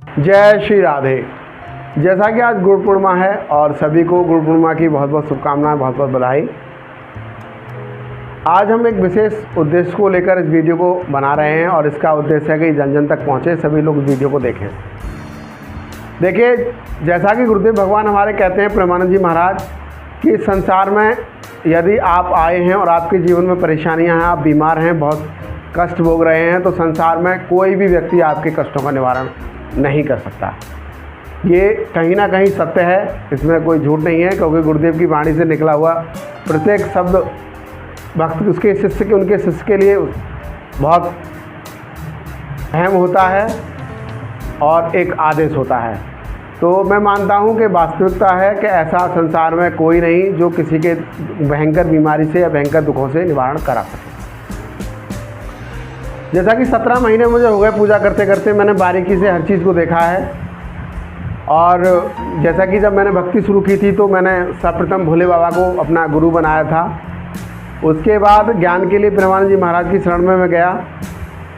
जय श्री राधे। जैसा कि आज गुरु पूर्णिमा है और सभी को गुरु पूर्णिमा की बहुत बहुत शुभकामनाएं, बहुत बहुत बधाई। आज हम एक विशेष उद्देश्य को लेकर इस वीडियो को बना रहे हैं और इसका उद्देश्य है कि जन जन तक पहुंचे, सभी लोग इस वीडियो को देखें। देखिए, जैसा कि गुरुदेव भगवान हमारे कहते हैं, प्रेमानंद जी महाराज, कि संसार में यदि आप आए हैं और आपके जीवन में परेशानियां हैं, आप बीमार हैं, बहुत कष्ट भोग रहे हैं, तो संसार में कोई भी व्यक्ति आपके कष्टों का निवारण नहीं कर सकता। ये कहीं ना कहीं सत्य है, इसमें कोई झूठ नहीं है, क्योंकि गुरुदेव की वाणी से निकला हुआ प्रत्येक शब्द भक्त उसके शिष्य के, उनके शिष्य के लिए बहुत अहम होता है और एक आदेश होता है। तो मैं मानता हूँ कि वास्तविकता है कि ऐसा संसार में कोई नहीं जो किसी के भयंकर बीमारी से या भयंकर दुखों से निवारण करा सके। जैसा कि 17 महीने मुझे हो गए पूजा करते करते, मैंने बारीकी से हर चीज़ को देखा है। और जैसा कि जब मैंने भक्ति शुरू की थी तो मैंने सर्वप्रथम भोले बाबा को अपना गुरु बनाया था। उसके बाद ज्ञान के लिए प्रेमानंद जी महाराज की शरण में मैं गया।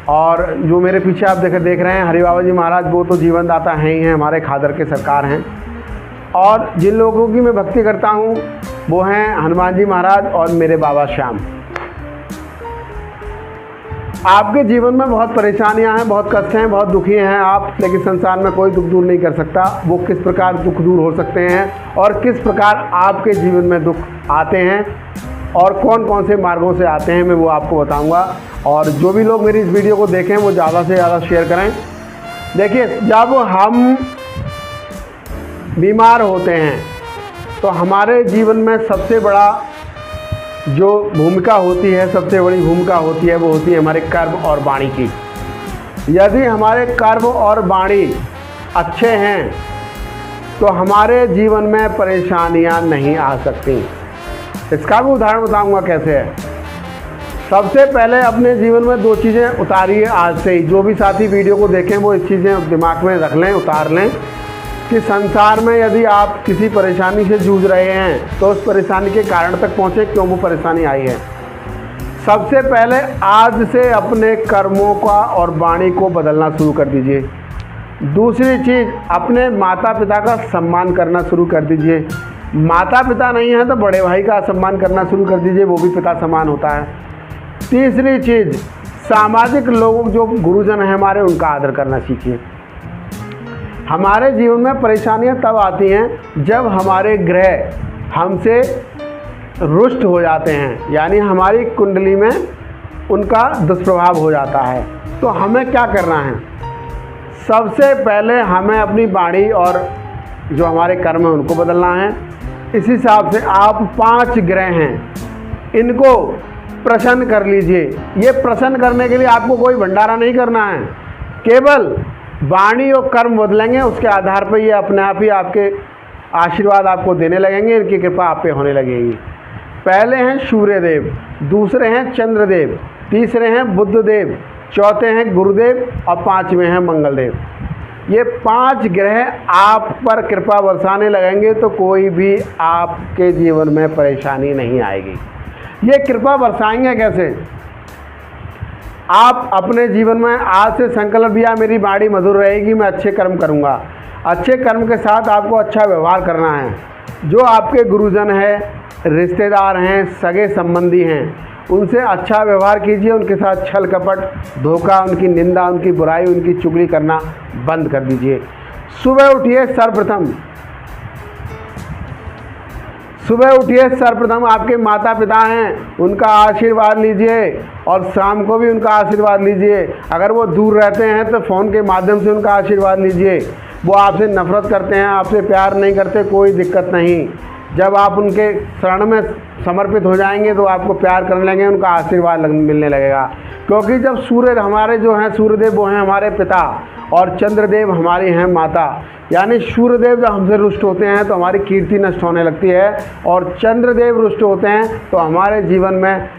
और जो मेरे पीछे आप देख रहे हैं हरि बाबा जी महाराज, वो तो जीवन दाता हैं ही हैं, हमारे खादर के सरकार हैं। और जिन लोगों की मैं भक्ति करता हूँ वो हैं हनुमान जी महाराज और मेरे बाबा श्याम। आपके जीवन में बहुत परेशानियां हैं, बहुत कष्ट हैं, बहुत दुखी हैं आप, लेकिन संसार में कोई दुख दूर नहीं कर सकता। वो किस प्रकार दुख दूर हो सकते हैं और किस प्रकार आपके जीवन में दुख आते हैं और कौन कौन से मार्गों से आते हैं, मैं वो आपको बताऊंगा। और जो भी लोग मेरी इस वीडियो को देखें वो ज़्यादा से ज़्यादा शेयर करें। देखिए, जब हम बीमार होते हैं तो हमारे जीवन में सबसे बड़ा जो भूमिका होती है, सबसे बड़ी भूमिका होती है, वो होती है हमारे कर्म और वाणी की। यदि हमारे कर्म और वाणी अच्छे हैं तो हमारे जीवन में परेशानियां नहीं आ सकती। इसका भी उदाहरण बताऊंगा कैसे है। सबसे पहले अपने जीवन में 2 चीज़ें उतारिए आज से ही। जो भी साथी वीडियो को देखें वो इस चीज़ें दिमाग में रख लें, उतार लें कि संसार में यदि आप किसी परेशानी से जूझ रहे हैं तो उस परेशानी के कारण तक पहुँचे, क्यों वो परेशानी आई है। सबसे पहले आज से अपने कर्मों का और वाणी को बदलना शुरू कर दीजिए। दूसरी चीज़, अपने माता पिता का सम्मान करना शुरू कर दीजिए। माता पिता नहीं है तो बड़े भाई का सम्मान करना शुरू कर दीजिए, वो भी पिता समान होता है। तीसरी चीज़, सामाजिक लोग जो गुरुजन हैं हमारे, उनका आदर करना सीखिए। हमारे जीवन में परेशानियां तब आती हैं जब हमारे ग्रह हमसे रुष्ट हो जाते हैं, यानी हमारी कुंडली में उनका दुष्प्रभाव हो जाता है। तो हमें क्या करना है? सबसे पहले हमें अपनी वाणी और जो हमारे कर्म हैं उनको बदलना है। इस हिसाब से आप 5 ग्रह हैं, इनको प्रसन्न कर लीजिए। ये प्रसन्न करने के लिए आपको कोई भंडारा नहीं करना है, केवल वाणी और कर्म बदलेंगे, उसके आधार पर ये अपने आप ही आपके आशीर्वाद आपको देने लगेंगे, इनकी कृपा आप पे होने लगेगी। पहले हैं सूर्यदेव, दूसरे हैं चंद्रदेव, तीसरे हैं बुद्धदेव, चौथे हैं गुरुदेव और 5वें हैं मंगलदेव। ये 5 ग्रह आप पर कृपा बरसाने लगेंगे तो कोई भी आपके जीवन में परेशानी नहीं आएगी। ये कृपा बरसाएंगे कैसे? आप अपने जीवन में आज से संकल्प लिया, मेरी वाणी मधुर रहेगी, मैं अच्छे कर्म करूंगा। अच्छे कर्म के साथ आपको अच्छा व्यवहार करना है। जो आपके गुरुजन हैं, रिश्तेदार हैं, सगे संबंधी हैं, उनसे अच्छा व्यवहार कीजिए। उनके साथ छल कपट, धोखा, उनकी निंदा, उनकी बुराई, उनकी चुगली करना बंद कर दीजिए। सुबह उठिए, सर्वप्रथम आपके माता पिता हैं उनका आशीर्वाद लीजिए और शाम को भी उनका आशीर्वाद लीजिए। अगर वो दूर रहते हैं तो फ़ोन के माध्यम से उनका आशीर्वाद लीजिए। वो आपसे नफ़रत करते हैं, आपसे प्यार नहीं करते, कोई दिक्कत नहीं। जब आप उनके शरण में समर्पित हो जाएंगे तो आपको प्यार करने लगेंगे, उनका आशीर्वाद मिलने लगेगा। क्योंकि जब सूर्य हमारे जो हैं, सूर्यदेव वो हैं हमारे पिता और चंद्रदेव हमारी हैं माता। यानी सूर्यदेव जब हमसे रुष्ट होते हैं तो हमारी कीर्ति नष्ट होने लगती है, और चंद्रदेव रुष्ट होते हैं तो हमारे जीवन में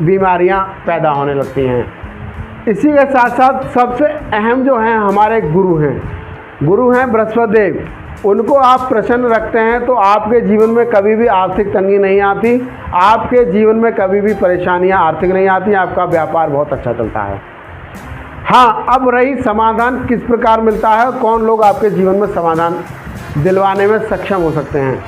बीमारियां पैदा होने लगती हैं। इसी के साथ साथ सबसे अहम जो हैं हमारे गुरु हैं बृहस्पति देव। उनको आप प्रसन्न रखते हैं तो आपके जीवन में कभी भी आर्थिक तंगी नहीं आती, आपके जीवन में कभी भी परेशानियां आर्थिक नहीं आती, आपका व्यापार बहुत अच्छा चलता है। हाँ, अब रही समाधान किस प्रकार मिलता है, कौन लोग आपके जीवन में समाधान दिलवाने में सक्षम हो सकते हैं।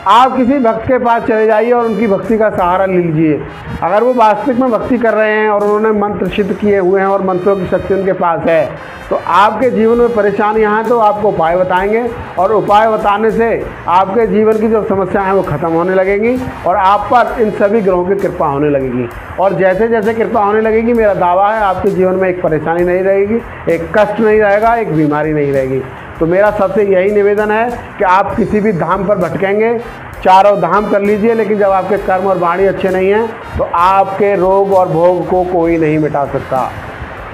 आप किसी भक्त के पास चले जाइए और उनकी भक्ति का सहारा लीजिए। अगर वो वास्तविक में भक्ति कर रहे हैं और उन्होंने मंत्र सिद्ध किए हुए हैं और मंत्रों की शक्ति उनके पास है, तो आपके जीवन में परेशानियां हैं तो आपको उपाय बताएंगे, और उपाय बताने से आपके जीवन की जो समस्याएं हैं वो ख़त्म होने लगेंगी और आप पर इन सभी ग्रहों की कृपा होने लगेगी। और जैसे जैसे कृपा होने लगेगी, मेरा दावा है आपके जीवन में एक परेशानी नहीं रहेगी, एक कष्ट नहीं रहेगा, एक बीमारी नहीं रहेगी। तो मेरा सबसे यही निवेदन है कि आप किसी भी धाम पर भटकेंगे, चारों धाम कर लीजिए, लेकिन जब आपके कर्म और वाणी अच्छे नहीं हैं तो आपके रोग और भोग को कोई नहीं मिटा सकता।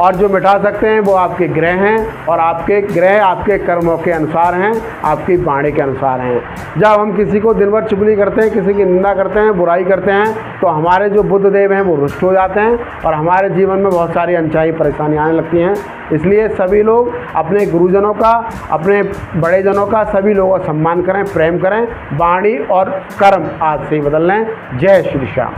और जो मिटा सकते हैं वो आपके ग्रह हैं, और आपके ग्रह आपके कर्मों के अनुसार हैं, आपकी वाणी के अनुसार हैं। जब हम किसी को दिन भर चुगली करते हैं, किसी की निंदा करते हैं, बुराई करते हैं, तो हमारे जो बुद्ध देव हैं वो रुष्ट हो जाते हैं और हमारे जीवन में बहुत सारी अनचाही परेशानी आने लगती हैं। इसलिए सभी लोग अपने गुरुजनों का, अपने बड़े जनों का, सभी लोगों का सम्मान करें, प्रेम करें, वाणी और कर्म आज से ही बदल लें। जय श्री श्याम।